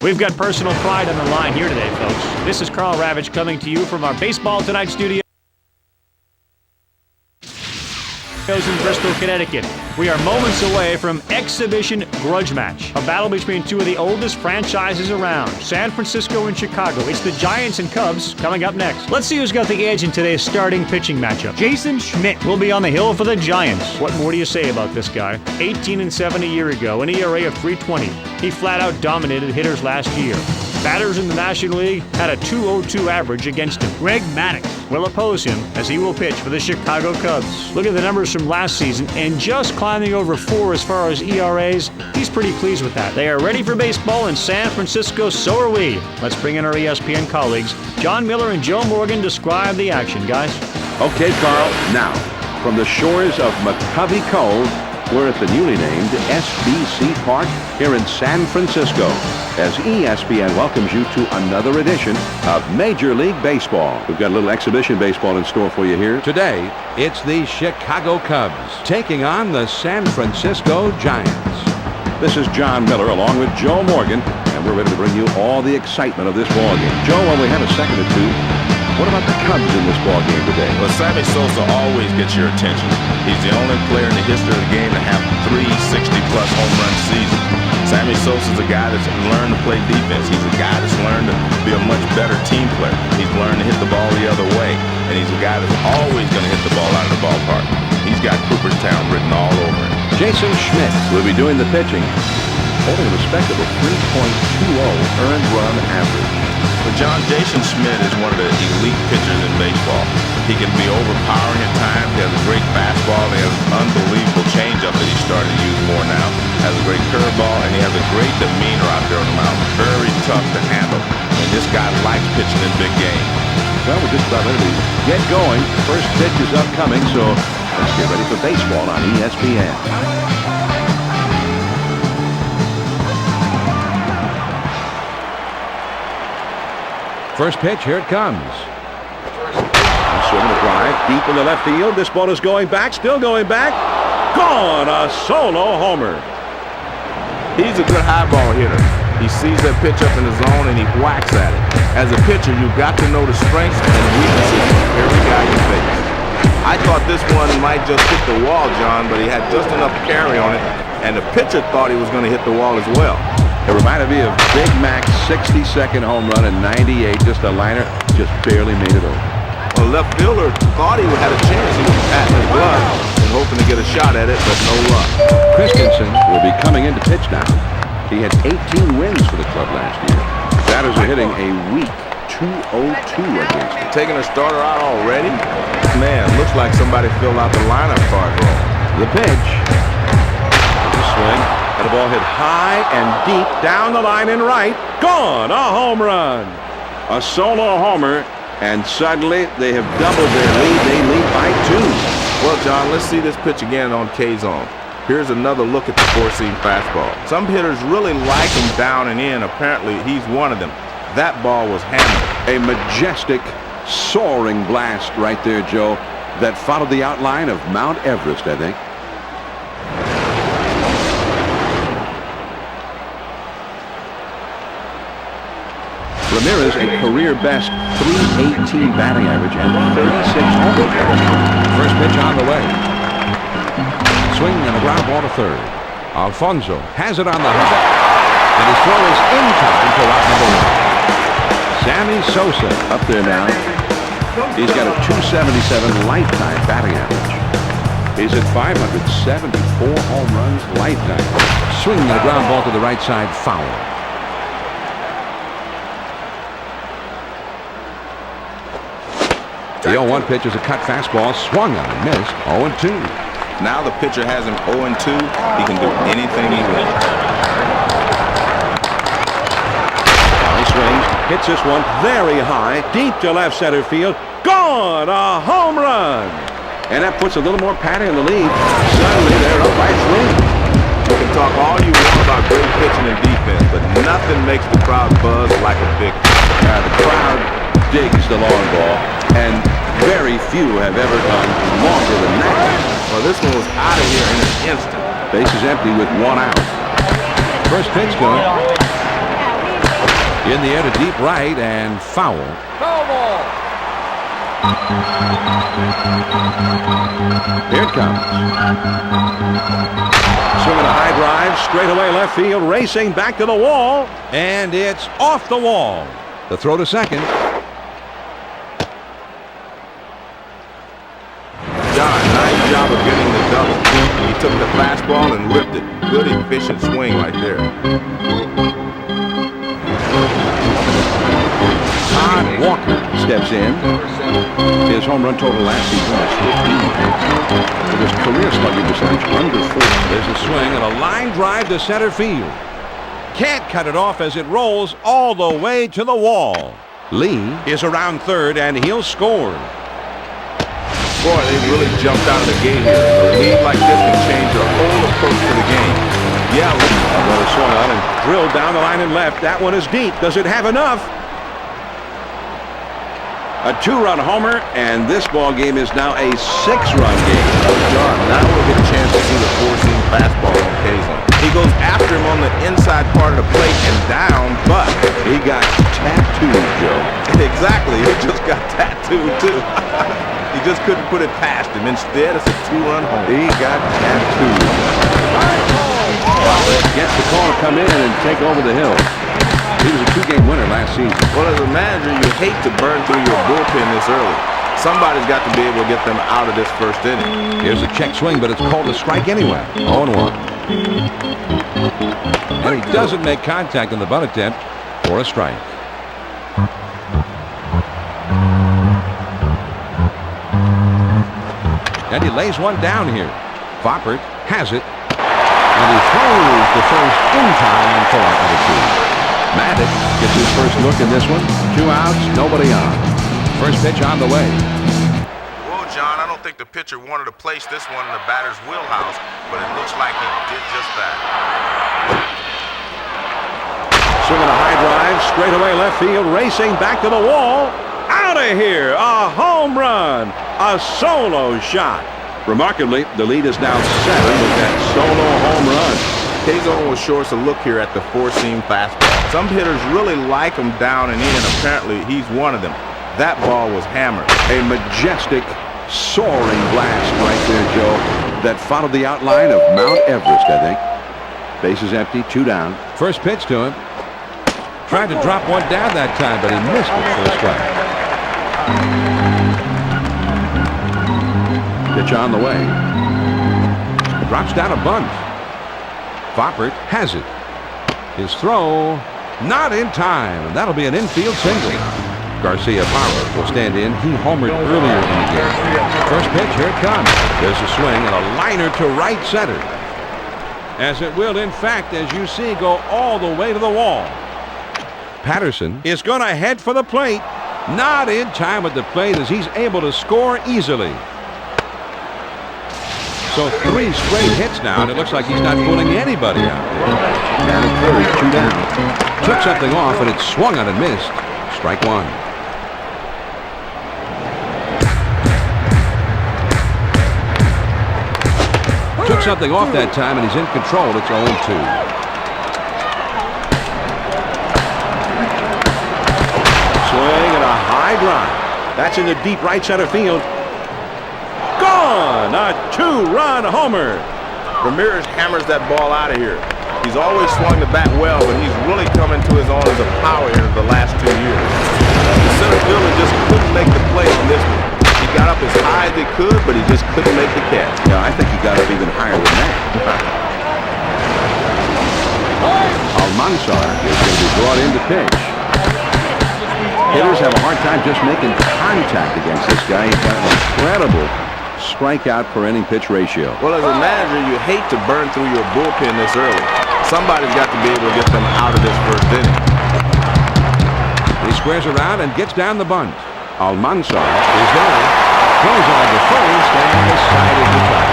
We've got personal pride on the line here today, folks. This is Carl Ravitch coming to you from our Baseball Tonight studio in Bristol, Connecticut. We are moments away from Exhibition Grudge Match, a battle between two of the oldest franchises around, San Francisco and Chicago. It's the Giants and Cubs coming up next. Let's see who's got the edge in today's starting pitching matchup. Jason Schmidt will be on the hill for the Giants. What more do you say about this guy? 18-7 a year ago, an ERA of 3.20. He flat out dominated hitters last year. Batters in the National League had a 2.02 average against him. Greg Maddux will oppose him as he will pitch for the Chicago Cubs. Look at the numbers from last season, and just climbing over 4 as far as ERAs. He's pretty pleased with that. They are ready for baseball in San Francisco, so are we. Let's bring in our ESPN colleagues. John Miller and Joe Morgan describe the action, guys. Okay, Carl. Now, from the shores of McCovey Cove, we're at the newly named SBC Park here in San Francisco as ESPN welcomes you to another edition of Major League Baseball. We've got a little exhibition baseball in store for you here. Today, it's the Chicago Cubs taking on the San Francisco Giants. This is John Miller along with Joe Morgan, and we're ready to bring you all the excitement of this ball game. Joe, while we have a second or two, what about the Cubs in this ball game today? Well, Sammy Sosa always gets your attention. He's the only player in the history of the game to have 3 60-plus home run seasons. Sammy Sosa's a guy that's learned to play defense. He's a guy that's learned to be a much better team player. He's learned to hit the ball the other way. And he's a guy that's always going to hit the ball out of the ballpark. He's got Cooperstown written all over him. Jason Schmidt will be doing the pitching, holding a respectable 3.20 earned run average. Well, Jason Schmidt is one of the elite pitchers in baseball. He can be overpowering at times. He has a great fastball. He has an unbelievable changeup that he's starting to use more now. Has a great curveball, and he has a great demeanor out there on the mound. Very tough to handle. And this guy likes pitching in big games. Well, we're just about ready to get going. First pitch is upcoming, so let's get ready for baseball on ESPN. First pitch, here it comes. Swing and a drive deep in the left field. This ball is going back, still going back. Gone! A solo homer. He's a good high ball hitter. He sees that pitch up in the zone and he whacks at it. As a pitcher, you've got to know the strengths and weaknesses of every guy you face. I thought this one might just hit the wall, John, but he had just enough carry on it, and the pitcher thought he was going to hit the wall as well. It reminded me of Big Mac's 60-second home run in '98, just a liner, just barely made it over. Well, left fielder thought he had a chance. He was patting his glove and hoping to get a shot at it, but no luck. Christensen will be coming in to pitch now. He had 18 wins for the club last year. Batters are hitting a weak 2.02 against him. Taking a starter out already? Man, looks like somebody filled out the lineup card wrong. The pitch. The swing. And the ball hit high and deep down the line in right. Gone! A home run! A solo homer, and suddenly they have doubled their lead. They lead by 2. Well, John, let's see this pitch again on K-zone. Here's another look at the 4-seam fastball. Some hitters really like him down and in. Apparently, he's one of them. That ball was hammered. A majestic, soaring blast right there, Joe, that followed the outline of Mount Everest, I think. Ramirez, a career-best 318 batting average and 36 home runs. First pitch on the way. Swing and a ground ball to third. Alfonso has it on the hop, and his throw is in time for out number 1. Sammy Sosa up there now. He's got a 277 lifetime batting average. He's at 574 home runs lifetime. Swing and a ground ball to the right side, foul. The 0-1 pitch is a cut fastball, swung on and missed. 0-2. Now the pitcher has him 0-2. He can do anything he wants. He swings, hits this one very high, deep to left center field. Gone! A home run! And that puts a little more padding in the lead. Suddenly they're up by 3. You can talk all you want about great pitching and defense, but nothing makes the crowd buzz like a victory. The crowd digs the long ball, and very few have ever gone longer than that. Well, this one was out of here in an instant. Base is empty with 1 out. First pitch going. In the air to deep right and foul. Foul ball. Here it comes. Swinging a high drive, straight away left field, racing back to the wall, and it's off the wall. The throw to second. John, nice job of getting the double. He took the fastball and ripped it. Good, efficient swing right there. Todd Walker steps in. His home run total last season was 15. With his career slugging percentage under 4. There's a swing and a line drive to center field. Can't cut it off as it rolls all the way to the wall. Lee is around third and he'll score. Boy, they really jumped out of the gate here. A lead like this can change their whole approach to the game. Yeah, another swung on and drilled down the line and left. That one is deep. Does it have enough? A 2-run homer, and this ball game is now a 6-run game. John, now we'll get a chance to see the four-seam fastball occasionally. He goes after him on the inside part of the plate and down, but he got tattooed, Joe. Exactly, he just got tattooed too. He just couldn't put it past him. Instead, it's a 2-run home. He got tattooed. Gets the call to come in and take over the hill. He was a 2-game winner last season. Well, as a manager, you hate to burn through your bullpen this early. Somebody's got to be able to get them out of this first inning. Here's a check swing, but it's called a strike anyway. 0-1. And he doesn't make contact in the bunt attempt for a strike. And he lays one down here. Foppert has it. And he throws the first in time for out number 2. Maddox gets his first look in this one. 2 outs, nobody on. First pitch on the way. Well, John, I don't think the pitcher wanted to place this one in the batter's wheelhouse, but it looks like he did just that. Swinging a high drive, straight away left field, racing back to the wall. Out of here, a home run, a solo shot. Remarkably, the lead is now 7 with that solo home run. Kazon will show us a look here at the four-seam fastball. Some hitters really like him down and in. Apparently, he's one of them. That ball was hammered. A majestic, soaring blast right there, Joe, that followed the outline of Mount Everest, I think. Bases empty, 2 down. First pitch to him. Tried to drop one down that time, but he missed it for a strike. Pitch on the way. Drops down a bunt. Foppert has it. His throw, not in time, and that'll be an infield single. Garcia Power will stand in. He homered earlier in the game. First pitch, here it comes. There's a swing and a liner to right center. As it will, in fact, as you see, go all the way to the wall. Patterson is going to head for the plate. Not in time at the plate as he's able to score easily. So 3 straight hits now, and it looks like he's not fooling anybody out there. Down at third, 2 down. Took something off, and it swung on and missed. Strike 1. Took something off that time, and he's in control. It's 0-2. Swing and a high drive. That's in the deep right center field. Gone! A 2-run homer. Ramirez hammers that ball out of here. He's always swung the bat well, but he's really come into his own as a power hitter the last 2 years. The center fielder just couldn't make the play on this one. He got up as high as he could, but he just couldn't make the catch. Yeah, I think he got up even higher than that. Almanzar is going to be brought in to pitch. Hitters have a hard time just making contact against this guy. He's got an incredible strikeout per inning pitch ratio. Well, as a manager, you hate to burn through your bullpen this early. Somebody's got to be able to get them out of this first inning. He squares around and gets down the bunt. Almanzar is there. Throws on to first and decided to try.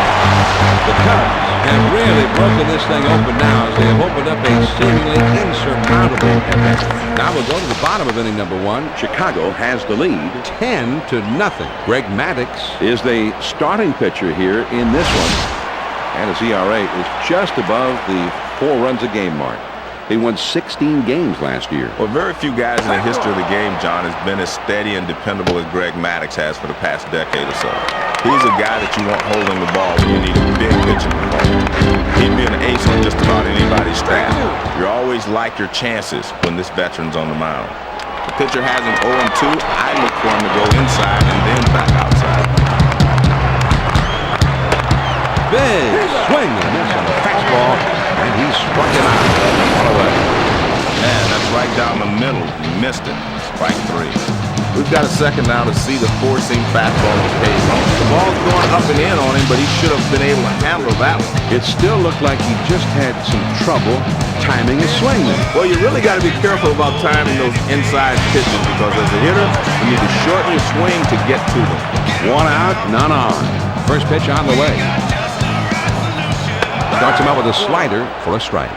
The Cubs have really broken this thing open now as they have opened up a seemingly insurmountable advantage. Now we'll go to the bottom of inning number 1. Chicago has the lead 10-0. Greg Maddux is the starting pitcher here in this one. And his ERA is just above the 4 runs a game mark. He won 16 games last year. Well, very few guys in the history of the game, John, has been as steady and dependable as Greg Maddux has for the past decade or so. He's a guy that you want holding the ball when you need a big pitching performance. He'd be an ace on just about anybody's staff. You always like your chances when this veteran's on the mound. The pitcher has an 0-2. I look for him to go inside and then back outside. Big swing and a miss on the fastball, and he struck him out. All away. Man, that's right down the middle. He missed it. Strike 3. We've got a second now to see the four-seam fastball on pace. The ball's going up and in on him, but he should have been able to handle that one. It still looked like he just had some trouble timing his swing. Well, you really got to be careful about timing those inside pitches because as a hitter, you need to shorten your swing to get to them. One out, none on. First pitch on the way. Starts him out with a slider for a strike.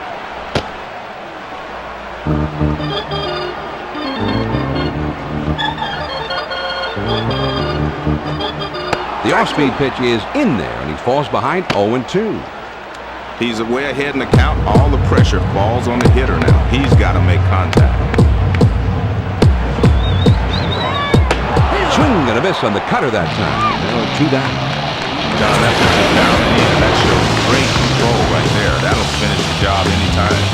The off-speed pitch is in there, and he falls behind 0-2. He's way ahead in the count. All the pressure falls on the hitter now. He's got to make contact. Swing and a miss on the cutter that time. Now 2 down. John, that pitch is down and in. That shows great control right there. That'll finish the job anytime.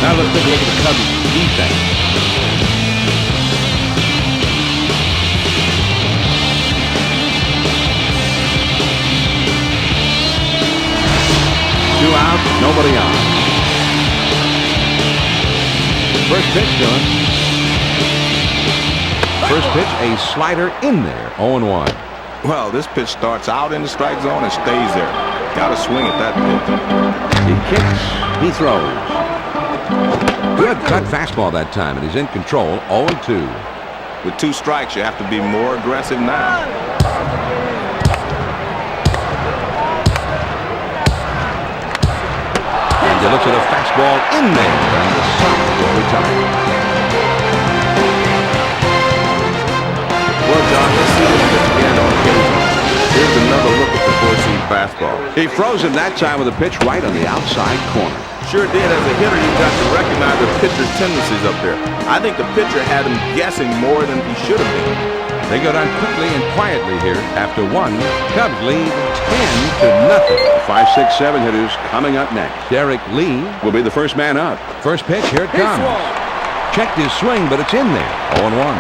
Now let's take a look at the Cubs defense. Two out, nobody on. First pitch done. First pitch, a slider in there, 0-1. Well, this pitch starts out in the strike zone and stays there. Got to swing at that pitch. He kicks, he throws. Good cut fastball that time, and he's in control, 0-2. With 2 strikes, you have to be more aggressive now. And he looks at a fastball in there, and the stop will retire. Well, John, let's see this pitch again on occasion. Here's another look at the four-seam fastball. He froze him that time with a pitch right on the outside corner. Sure did. As a hitter, you've got to recognize the pitcher's tendencies up there. I think the pitcher had him guessing more than he should have been. They go down quickly and quietly here. After 1, Cubs lead 10-0. 5, 6, 7 hitters coming up next. Derek Lee will be the first man up. First pitch, here it comes. Checked his swing, but it's in there. 0-1.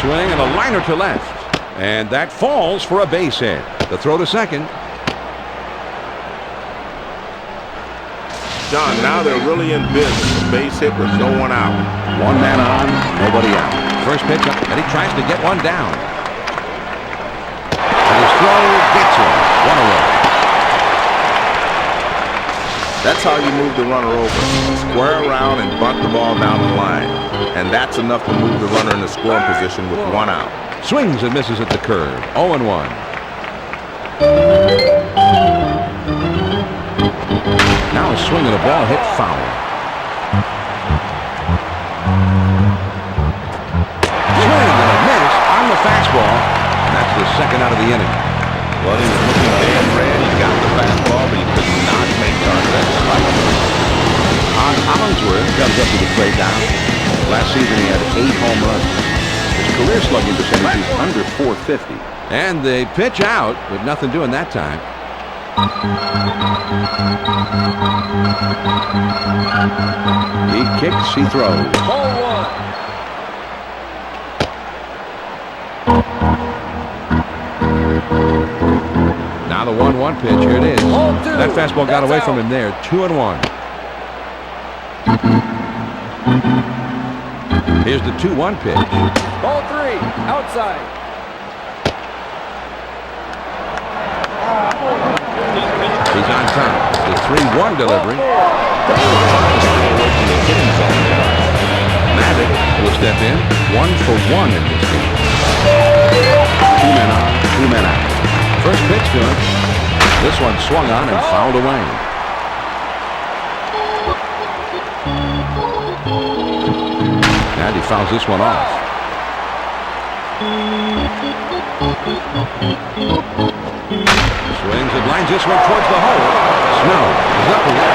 Swing and a liner to left. And that falls for a base hit. The throw to second. John, now they're really in business. A base hit with no one out. 1 man on, nobody out. First pitch up, and he tries to get one down. And his throw gets him. 1 away. That's how you move the runner over. Square around and bunt the ball down the line. And that's enough to move the runner in the scoring position with 1 out. Swings and misses at the curve. 0-1. Now a swing and a ball hit foul. Swing and a miss on the fastball. And that's the second out of the inning. Well, he was looking dead red. He got the fastball, but he could not make contact. On Collinsworth comes up to the plate now. Last season he had 8 home runs. His career slugging percentage is under .450. And they pitch out with nothing doing that time. He kicks, he throws. Now the 1-1 pitch, here it is. That fastball got away from him there. 2-1. Here's the 2-1 pitch. Ball 3, outside. He's on time. The 3-1 delivery. Maddux will step in. 1 for 1 in this game. 2 men on, 2 men out. First pitch to him. This one swung on and fouled away. And he fouls this one off. Swings and lines this one towards the hole. Snow is up with it.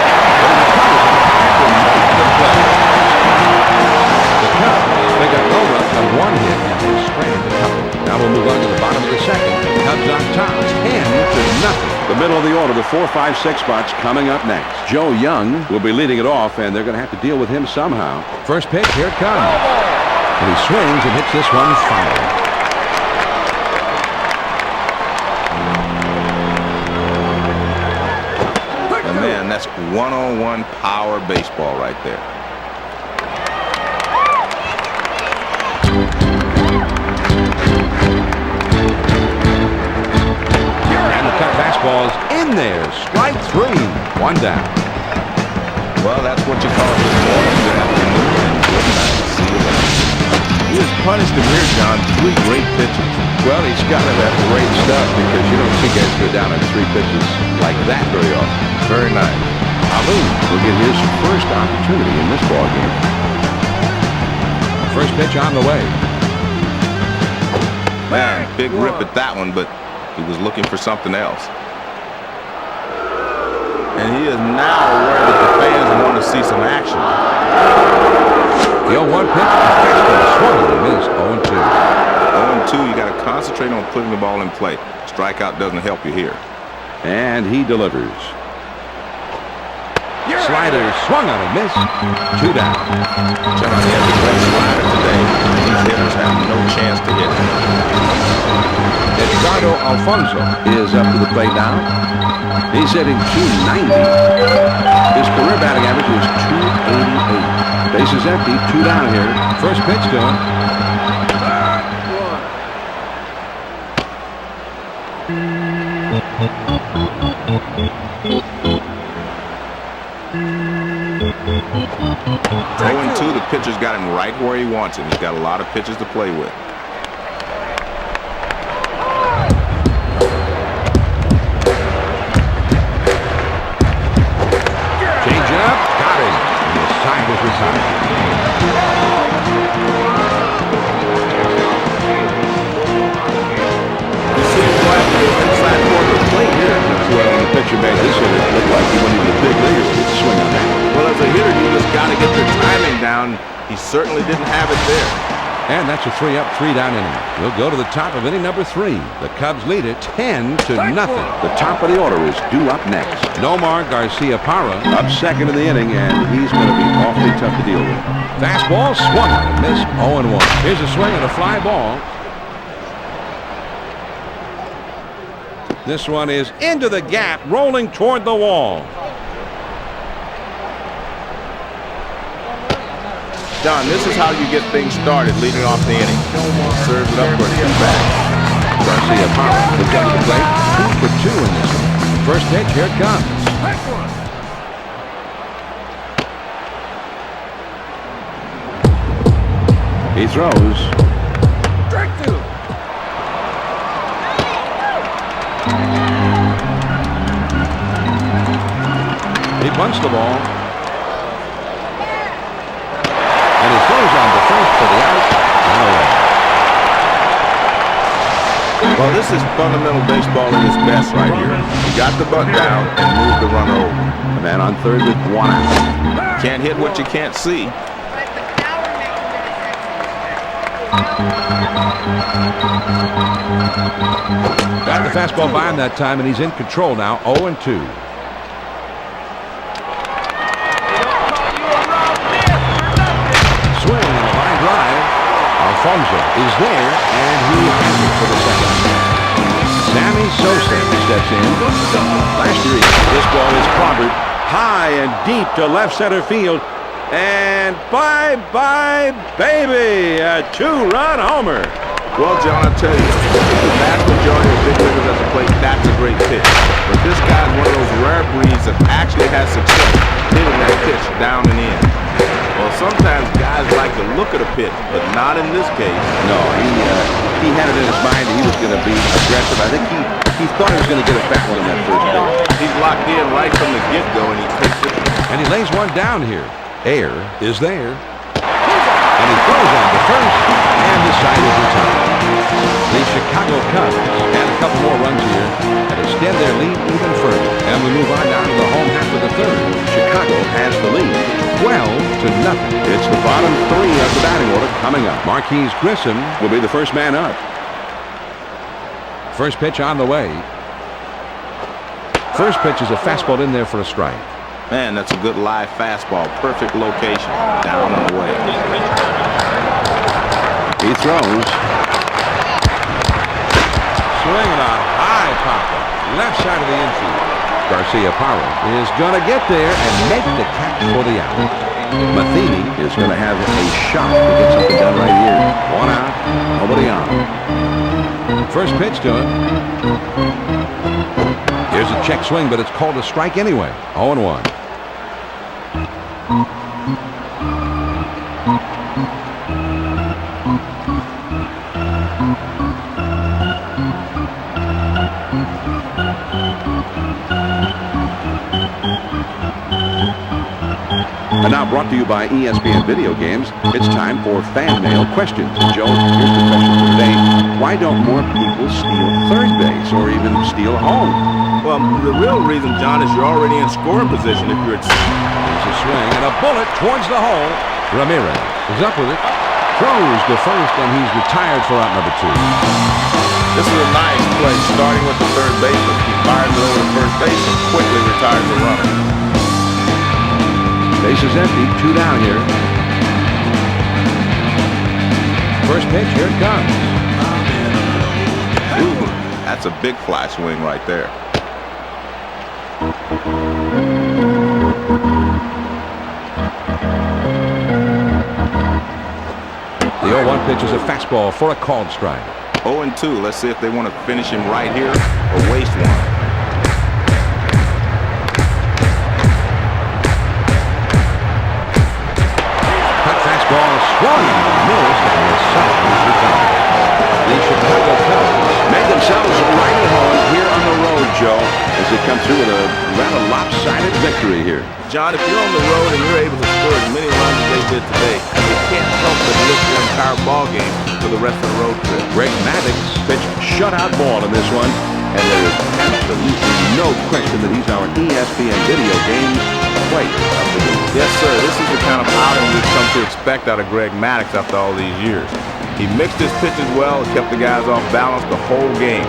The Cubs pick up no runs on one hit and they strand a couple. Now we'll move on to the bottom of the second. Cubs on top, 10-0. The middle of the order, the 4, 5, 6 spots coming up next. Joe Young will be leading it off, and they're going to have to deal with him somehow. First pitch, here it comes. And he swings and hits this one foul. Man, that's one-on-one power baseball right there. And the cut fastball is in there. Strike 3. One down. Well, that's what you call this morning, good afternoon, and good night. See you later. He has punished him here, John. 3 great pitches. Well, he's got to have great stuff because you don't see guys go down on 3 pitches like that very often. Very nice. Alou will get his first opportunity in this ball game. First pitch on the way. Man, big rip at that one, but he was looking for something else. And he is now aware that the fans want to see some action. The 0-1 pitch, swung and missed. 0-2. 0-2, you got to concentrate on putting the ball in play. Strikeout doesn't help you here. And he delivers. Slider swung on and missed. 2 down. John, he has a great slider today. These hitters have no chance to hit him. Edgardo Alfonso is up to the plate now. He's hitting .290. His career batting average is .288. Base is empty. 2 down here. First pitch to him. Throwing 2, the pitcher's got him right where he wants him. He's got a lot of pitches to play with. Change it up. Got him. And the side is retired. You see him go after the inside corner of the plate here. Well, the pitcher made this hitter look like he went into the big leaguers with the swing on that. Well, as a hitter, you just got to get your timing down. He certainly didn't have it there. And that's a 3-up, 3-down inning. We'll go to the top of inning number 3. The Cubs lead it 10-0. The top of the order is due up next. Nomar Garcia-Parra up second in the inning, and he's going to be awfully tough to deal with. Fastball swung on and missed. 0-1. Here's a swing and a fly ball. This one is into the gap, rolling toward the wall. Don, this is how you get things started leading off the inning. Serve it up for a 2-back. Garcia-Parra will get to the plate. 2 for 2 in this one. First pitch, here it comes. He throws. Strike 2. He bunts the ball. And he throws on to first for the out. Well, this is fundamental baseball at its best right here. You got the bunt down and move the runner over. A man on third with 1 out. Can't hit what you can't see. Got the fastball by him that time, and he's in control now. 0-2. Swing and a line drive. Alfonso is there, and he has it for the second. Sammy Sosa steps in. Last year, this ball is clobbered high and deep to left center field. And bye-bye, baby, a 2-run homer. Well, John, I'll tell you, the vast majority of big leaguers at the plate, that's a great pitch. But this guy's one of those rare breeds that actually has success hitting that pitch down and in. Well, sometimes guys like to look at a pitch, but not in this case. No, he had it in his mind that he was going to be aggressive. I think he thought he was going to get a fat one in that first pitch. He's locked in right from the get-go, and he takes it. And he lays one down here. Air is there. And he throws on to first. And the side is retired. The Chicago Cubs add a couple more runs here and extend their lead even further. And we move on down to the home half of the third. Chicago has the lead, 12-0. It's the bottom three of the batting order coming up. Marquise Grissom will be the first man up. First pitch on the way. First pitch is a fastball in there for a strike. Man, that's a good live fastball. Perfect location. Down and away. He throws. Swinging a high popper. Left side of the infield. Garcia Parra is going to get there and make the catch for the out. Matheny is going to have a shot to get something done right here. One out, nobody on. First pitch to him. Here's a check swing, but it's called a strike anyway. 0-1. And now brought to you by ESPN Video Games, it's time for Fan Mail Questions. Joe, here's the question for today. Why don't more people steal third base or even steal home? Well, the real reason, John, is you're already in scoring position if you're at... There's a swing and a bullet towards the hole. Ramirez is up with it. Throws to first, and he's retired for out number 2. This is a nice play, starting with the third baseman. He fires it over to first base and quickly retires the runner. Base is empty, 2 down here. First pitch, here it comes. Ooh, that's a big fly swing right there. The 0-1 pitch is a fastball for a called strike. 0-2. Let's see if they want to finish him right here or waste one. Ball swung and missed, and the side is retired. The Chicago Cubs made themselves right at home here on the road, Joe, as they come through with a rather lopsided victory here. John, if you're on the road and you're able to score as many runs as they did today, you can't help but lift your entire ball game for the rest of the road trip. Greg Maddux pitched shutout ball in this one, and there is absolutely no question that he's our ESPN Video Games Player of the Week. Yes, sir. This is the kind of outing we've come to expect out of Greg Maddux after all these years. He mixed his pitches well, kept the guys off balance the whole game.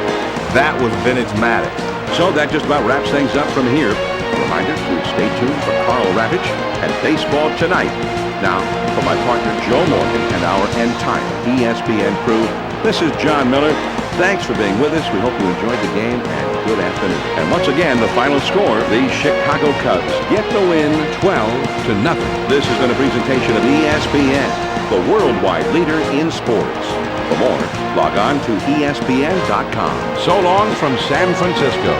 That was vintage Maddux. So that just about wraps things up from here. A reminder to stay tuned for Carl Ravitch and Baseball Tonight. Now, for my partner Joe Morgan and our entire ESPN crew, this is John Miller. Thanks for being with us. We hope you enjoyed the game, and good afternoon. And once again, the final score, the Chicago Cubs get the win 12-0. This has been a presentation of ESPN, the worldwide leader in sports. For more, log on to ESPN.com. So long from San Francisco.